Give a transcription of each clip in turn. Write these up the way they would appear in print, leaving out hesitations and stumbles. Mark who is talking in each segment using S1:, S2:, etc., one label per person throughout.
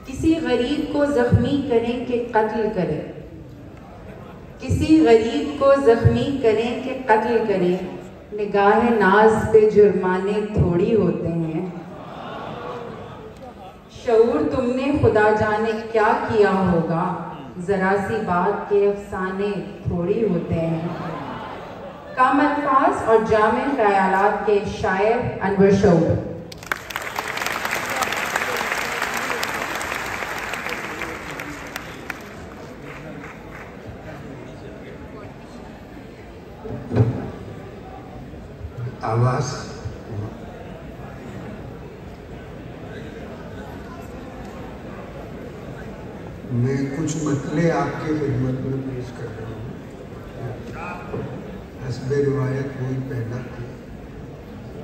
S1: किसी गरीब को जख्मी करें कि कत्ल करें, किसी गरीब को जख्मी करें कि कत्ल करें, निगाह नाज पे जुर्माने थोड़ी होते हैं। शऊर तुमने खुदा जाने क्या किया होगा, जरा सी बात के अफसाने थोड़ी होते हैं। कम अल्फाज और जामे ख्यालात के शायर अनवर शऊर।
S2: आवाज मैं कुछ मतले आपके खिदमत में पेश कर रहा हूँ। हस्बे रिवायत हुई पहला थी,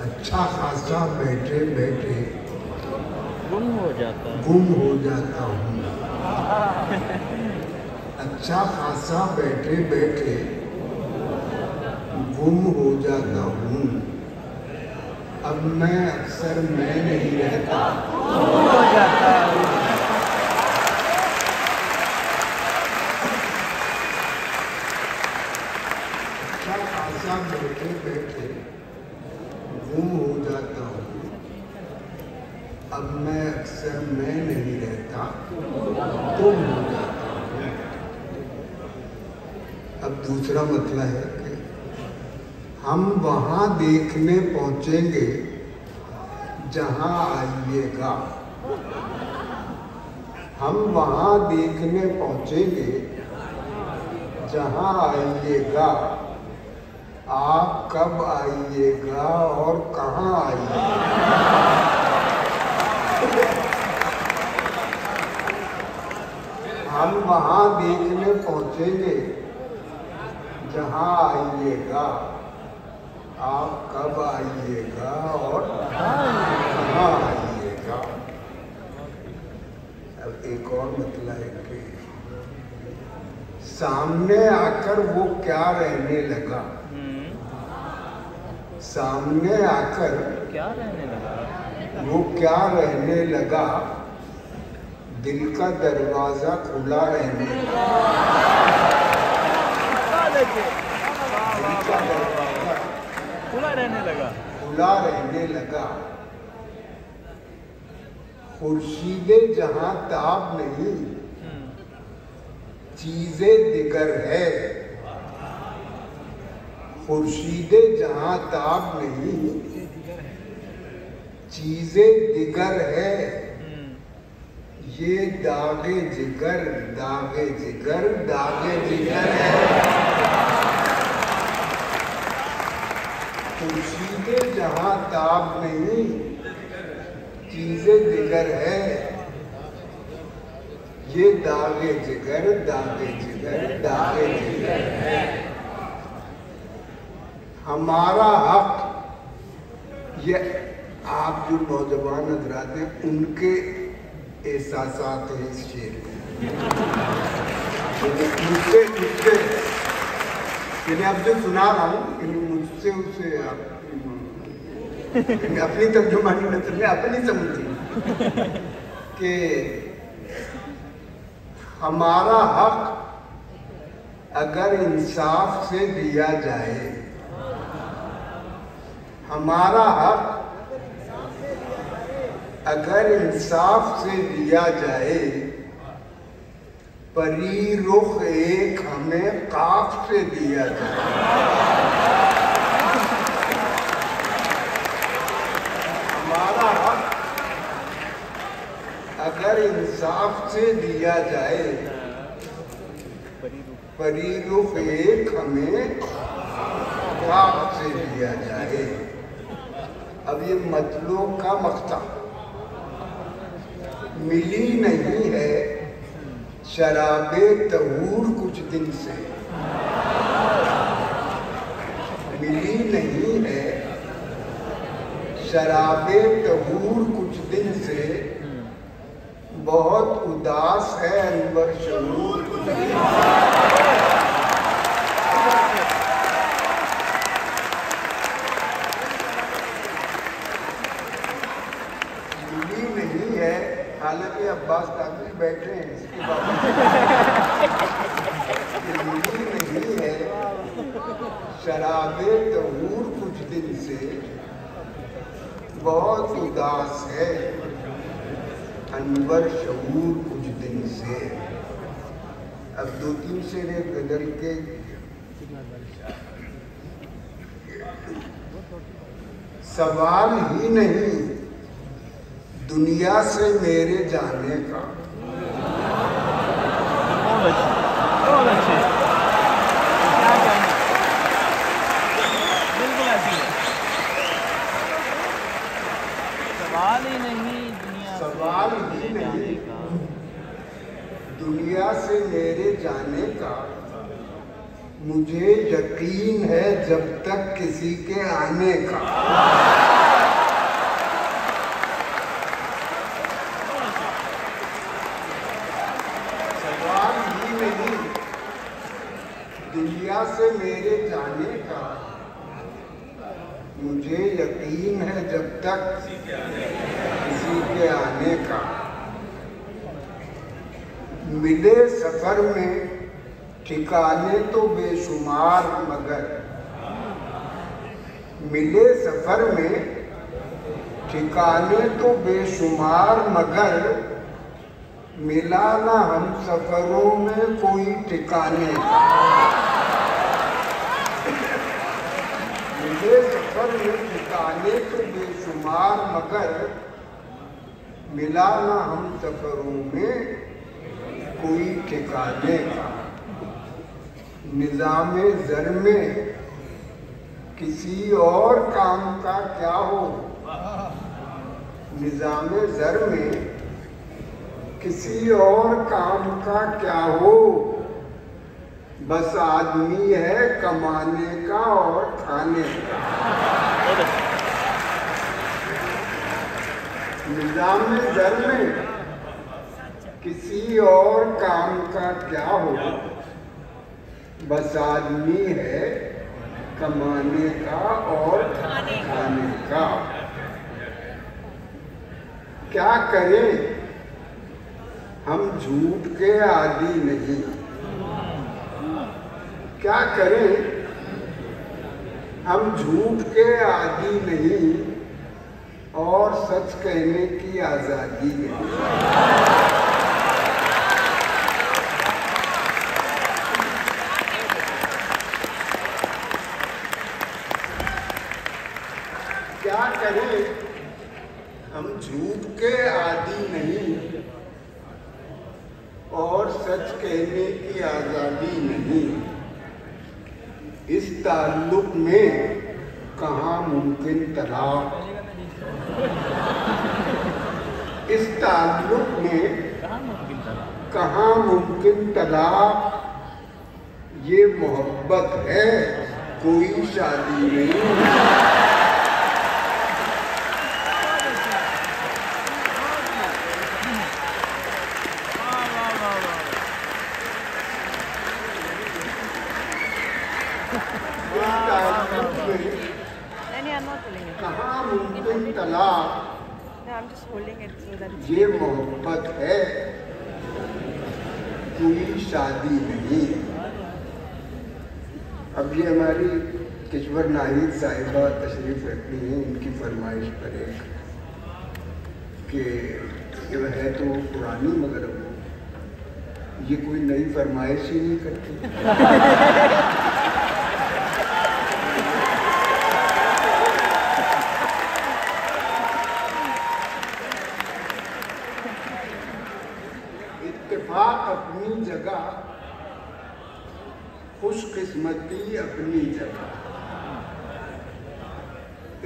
S2: अच्छा खासा बैठे बैठे गुम हो जाता हूँ। अच्छा खासा बैठे बैठे गुम हो जाता हूँ। अब मैं अक्सर मैं नहीं रहता, हो जाता हूँ। अच्छा खासा बैठे बैठे गुम हो जाता हूँ। अब मैं अक्सर मैं नहीं रहता, गुम हो जाता हूँ। अब दूसरा मतलब है कि हम वहाँ देखने पहुँचेंगे जहाँ आइएगा। हम वहाँ देखने पहुँचेंगे जहाँ आइएगा। आप कब आइएगा और कहाँ आइएगा? हम वहाँ देखने पहुँचेंगे जहाँ आइएगा। आप कब आइएगा और कहाँ आइएगा? अब एक और मतलब है कि सामने आकर वो क्या रहने लगा। सामने आकर
S3: क्या रहने लगा,
S2: वो क्या रहने लगा। दिल का दरवाजा खुला रहने लगा। दिल का दरवाजा
S3: खुला रहने लगा,
S2: खुला रहने लगा। खुर्शीदे जहां ताब नहीं, चीजें दिगर है। खुर्शीदे जहां ताब नहीं, चीजें दिगर है। ये दागे जिगर, दागे जिगर, दागे जिगर है। खुर्शीदे जहां ताब नहीं, चीजें दिगर है। ये दागे जिगर, दागे जिगर, दागे जिगर है। हमारा हक, ये आप जो नौजवान हजरात हैं उनके एहसासात हैं इस शेर में। मुझसे अब जो सुना रहा हूँ मुझसे उससे अपनी तर्जुमानी में तुमने अपनी समझी कि हमारा हक अगर इंसाफ से दिया जाए, हमारा हक अगर इंसाफ से दिया जाए, परी रुख एक हमें काफ से दिया जाए। हमारा हक अगर इंसाफ से दिया जाए, परी रुख एक हमें काफ से दिया जाए। अब ये मतलों का मक्ता मिली नहीं है शराबे तहूर कुछ दिन से। मिली नहीं है शराबे तहूर कुछ दिन से। बहुत उदास है अनवर शऊर कुछ दिन से। हालांकि अब्बास कादरी बैठे हैं इसके बाद नहीं है। शराबे तहूर कुछ दिन से बहुत उदास है, अनवर शऊर कुछ दिन से। अब 2-3 शेरे बदल के सवाल ही नहीं दुनिया से मेरे जाने का।
S3: बहुत अच्छे क्या कहना, बिल्कुल ऐसी है। सवाल ही नहीं
S2: दुनिया से मेरे जाने का, मुझे यकीन है जब तक किसी के आने का। सवाल ही नहीं दुनिया से मेरे जाने का, मुझे यकीन है जब तक किसी के आने का। मिले सफर में ठिकाने तो बेशुमार मगर, मिले सफर में ठिकाने तो बेशुमार मगर, मिला ना हम सफरों में कोई ठिकाने का। मिले सफर में ठिकाने तो बेशुमार मगर, मिला ना हम सफरों में कोई ठिकाने का। निज़ामे ज़र में किसी और काम का क्या हो, निज़ामे ज़र में किसी और काम का क्या हो, बस आदमी है कमाने का और खाने का। निज़ामे ज़र में किसी और काम का क्या हो, बस आदमी है कमाने का और खाने का। क्या करें हम झूठ के आदी नहीं, क्या करें हम झूठ के आदी नहीं, और सच कहने की आजादी नहीं। क्या करें हम झूठ के आदी नहीं, और सच कहने की आजादी नहीं। इस ताल्लुक में कहाँ मुमकिन तलाक, इस ताल्लुक में कहाँ मुमकिन तलाक, ये मोहब्बत है कोई शादी नहीं। कहाँ मुमकिन तलाक, ये मोहब्बत है कोई शादी नहीं। अब ये हमारी किश्वर नाहिद साहिबा तशरीफ रखती हैं, इनकी फरमाइश पर एक कि ये है तो पुरानी मगर ये कोई नई फरमाइश ही नहीं करती। इत्तेफाक अपनी जगह, खुशकिस्मती अपनी जगह।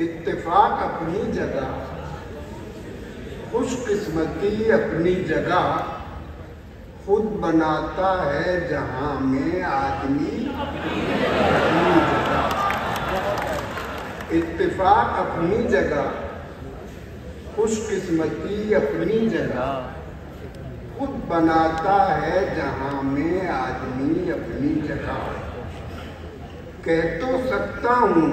S2: इत्तेफाक अपनी जगह, खुशकिस्मती अपनी जगह, खुद बनाता है जहां में आदमी अपनी जगह। इत्तेफाक अपनी जगह, खुशकिस्मती अपनी जगह, खुद बनाता है जहां में आदमी अपनी जगह। कह तो सकता हूँ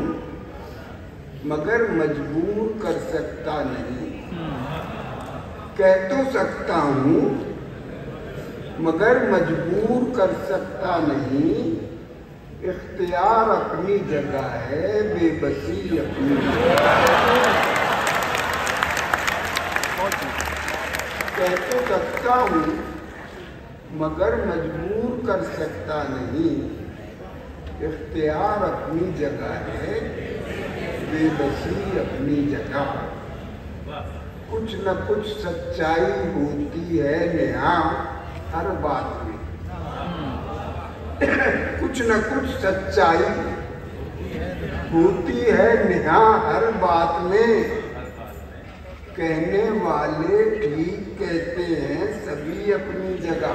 S2: मगर मजबूर कर सकता नहीं, कह तो सकता हूँ मगर मजबूर कर सकता नहीं, इख्तियार अपनी जगह है, बेबसी अपनी जगह। कह तो सकता हूँ मगर मजबूर कर सकता नहीं, इख्तियार अपनी जगह है, बेबसी अपनी जगह। कुछ न कुछ सच्चाई होती है नेहा हर बात में, कुछ न कुछ सच्चाई होती है नेहा हर बात में। कहने वाले ठीक कहते हैं सभी अपनी जगह,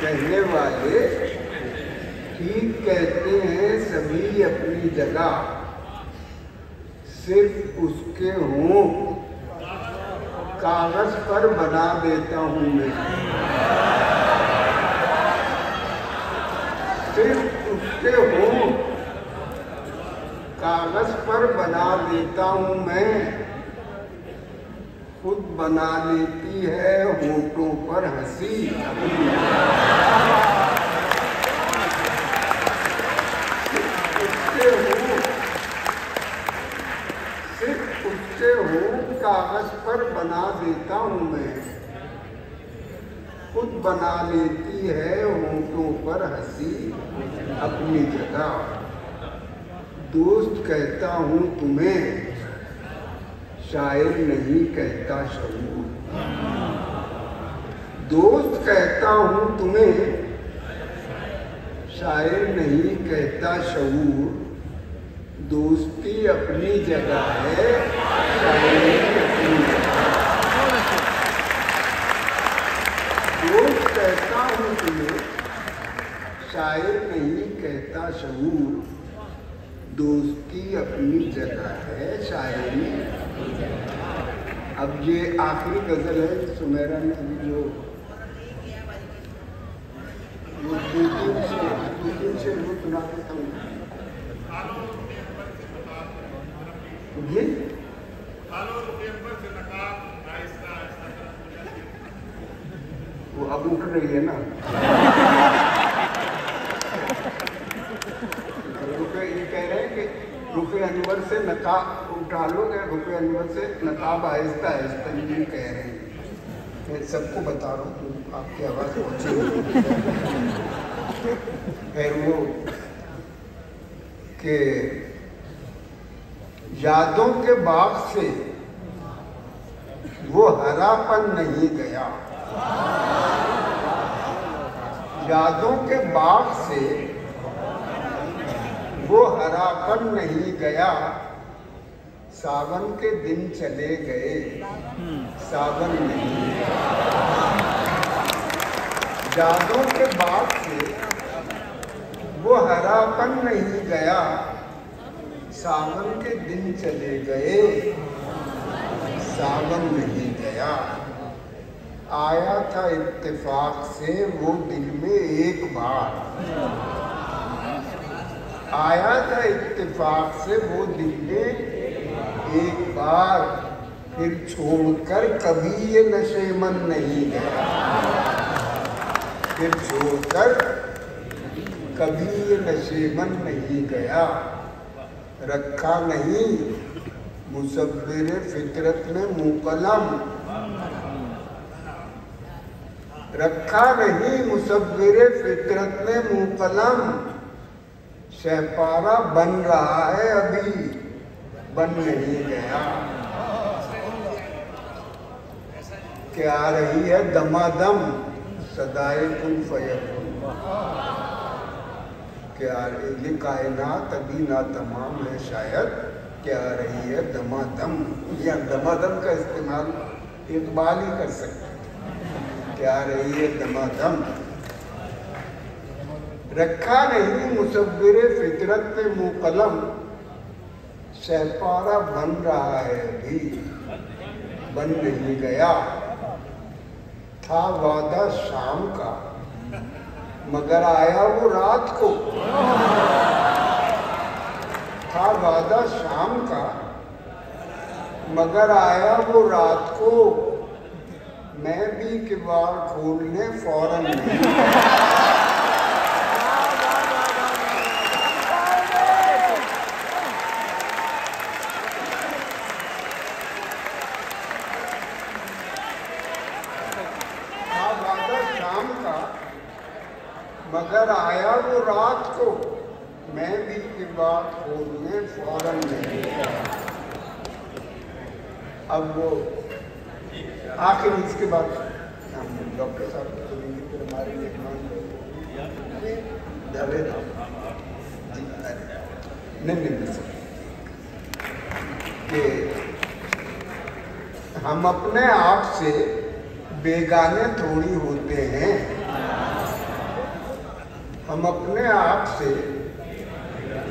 S2: कहने वाले ठीक कहते हैं सभी अपनी जगह। सिर्फ उसके हों कागज पर बना देता हूँ मैं, सिर्फ उसके हों कागज पर बना देता हूँ मैं। खुद बना लेती है होठों पर हंसी अपनी। सिर्फ उसके हों कागज पर बना देता हूँ मैं, खुद बना लेती है होठों पर हंसी अपनी जगह। दोस्त कहता हूँ तुम्हें, शायर नहीं कहता शऊर। दोस्त कहता हूँ तुम्हें, शायर नहीं कहता शऊर। दोस्ती अपनी जगह है, शायरी अपनी जगह। दोस्त कहता हूँ तुम्हें, शायर नहीं कहता शऊर। दोस्ती अपनी जगह है, शायरी। अब ये आखिरी गजल है सुमेरा ने अभी जो दो-तीन से वो सुना देता हूँ। ये वो अब उठ रही है ना। ये कह रहे हैं कि रुखे अनवर से नकाब उठा लोगे, रुखे अनवर से नकाब आहिस्ता आहिस्ता ये कह रहे हैं। मैं सबको बता रहा हूँ, आपकी आवाज़ पहुँची। फिर वो कि यादों के बाग से वो हरापन नहीं गया, यादों के बाग से वो हरापन नहीं गया। सावन के दिन चले गए, सावन नहीं गया। यादों के बाग से वो हरापन नहीं गया। सावन के दिन चले गए, सावन नहीं गया। आया था इत्तेफाक से वो दिल में एक बार, आया था इत्तेफाक से वो दिल में एक बार। फिर छोड़कर कभी ये नशेमन नहीं गया, फिर छोड़कर कभी ये नशेमन नहीं गया। रखा नहीं मुसव्विर फितरत में मुकलम, रखा नहीं मुसव्विर फितरत में मुकलम। शहपारा बन रहा है अभी, बन नहीं गया। क्या आ रही है दमादम सदाए कुन फयकुन। क्या ये कायनात अभी ना तमाम है शायद, क्या आ रही है दमादम। या दमादम का इस्तेमाल इकबाल ही कर सकते हैं। क्या आ रही है दमादम। रखा नहीं मुसव्विर फितरत पे मुकलम। शहपारा बन रहा है अभी, बन नहीं गया। था वादा शाम का मगर आया वो रात को। था वादा शाम का मगर आया वो रात को, मैं भी किवाड़ खोलने फौरन नहीं। शाम का, मगर आया वो रात को, मैं भी किवाड़ खोलने फौरन नहीं। अब वो आखिर इसके बाद डॉक्टर साहब को सुनेंगे, फिर हमारे मेहमान जावेद जी नहीं कि हम अपने आप से बेगाने थोड़ी होते हैं। हम अपने आप से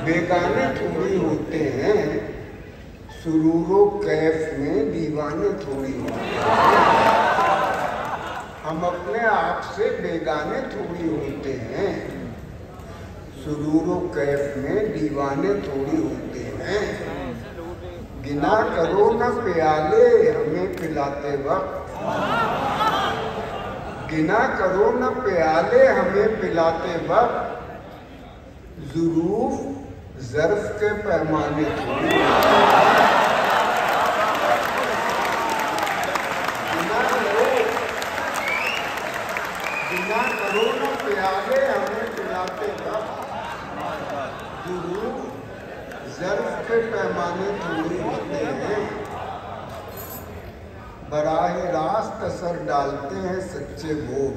S2: बेगाने थोड़ी होते हैं, सुरूरो कैफ में दीवाने थोड़ी होते हैं। हम अपने आप से बेगाने थोड़ी होते हैं, सुरूरो कैफ में दीवाने थोड़ी होते हैं। गिना करो न प्याले हमें पिलाते वक्त, गिना करो न प्याले हमें पिलाते वक्त, ज़ुरूफ़ ज़र्फ़ के पैमाने थोड़ी। गिना करो न प्याले हमें पिलाते वक्त, ज़ुरूफ़ ज़र्फ़ के पैमाने थोड़ी होते हैं। बराह रास्त असर डालते हैं सच्चे बोल,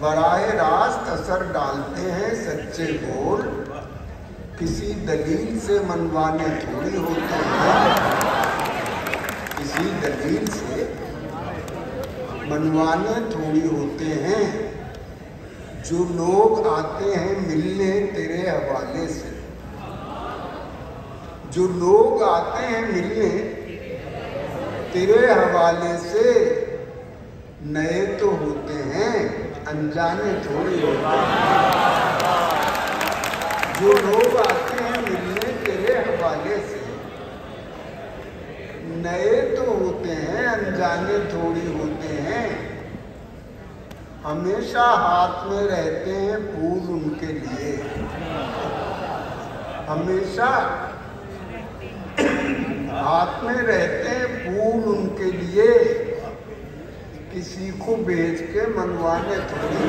S2: बराह रास्त असर डालते हैं सच्चे बोल, किसी दलील से मनवाने थोड़ी होते हैं। किसी दलील से मनवाने थोड़ी होते हैं। जो लोग आते हैं मिलने तेरे हवाले से, जो लोग आते हैं मिलने तेरे हवाले से, नए तो होते हैं अनजाने थोड़ी होते हैं। जो लोग आते हैं मिलने तेरे हवाले से, नए तो होते हैं अनजाने थोड़ी होते हैं। हमेशा हाथ में रहते हैं फूल उनके लिए, हमेशा हाथ में रहते हैं फूल उनके लिए, किसी को बेच के मनवाने थोड़ी।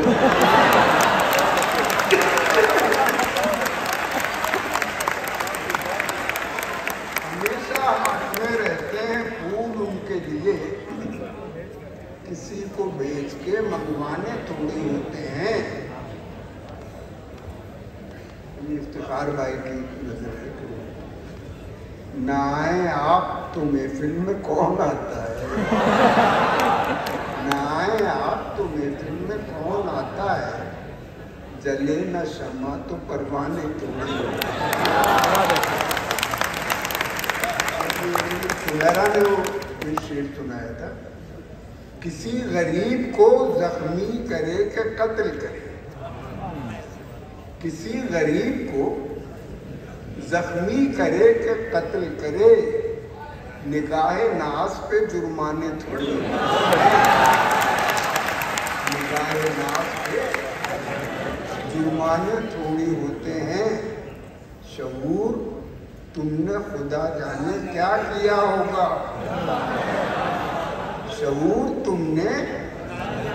S2: हमेशा हाथ में रहते हैं फूल उनके लिए, किसी को बेच के मनवाने थोड़ी होते हैं। इफ्तिखार भाई की नजर है, ना आए आप तो महफिल में कौन आता है, ना आए आप तो महफिल में कौन आता है, जले न शमा तो परवाने थोड़ी होते हैं। सुनहरा ने वो शेर सुनाया था, किसी गरीब को जख्मी करे के कत्ल करे, किसी गरीब को जख्मी करे के कत्ल करे, निगाहे नाज पे जुर्माने थोड़ी, निगाहे नाज पे जुर्माने थोड़ी होते हैं। शऊर तुमने खुदा जाने क्या किया होगा, शऊर तुमने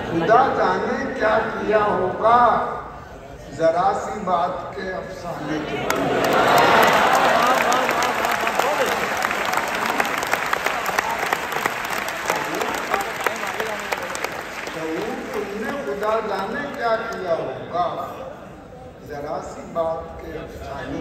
S2: खुदा जाने क्या किया होगा, जरा सी बात के अफसाने तुमने खुदा जाने क्या किया होगा, जरा सी बात के अफसाने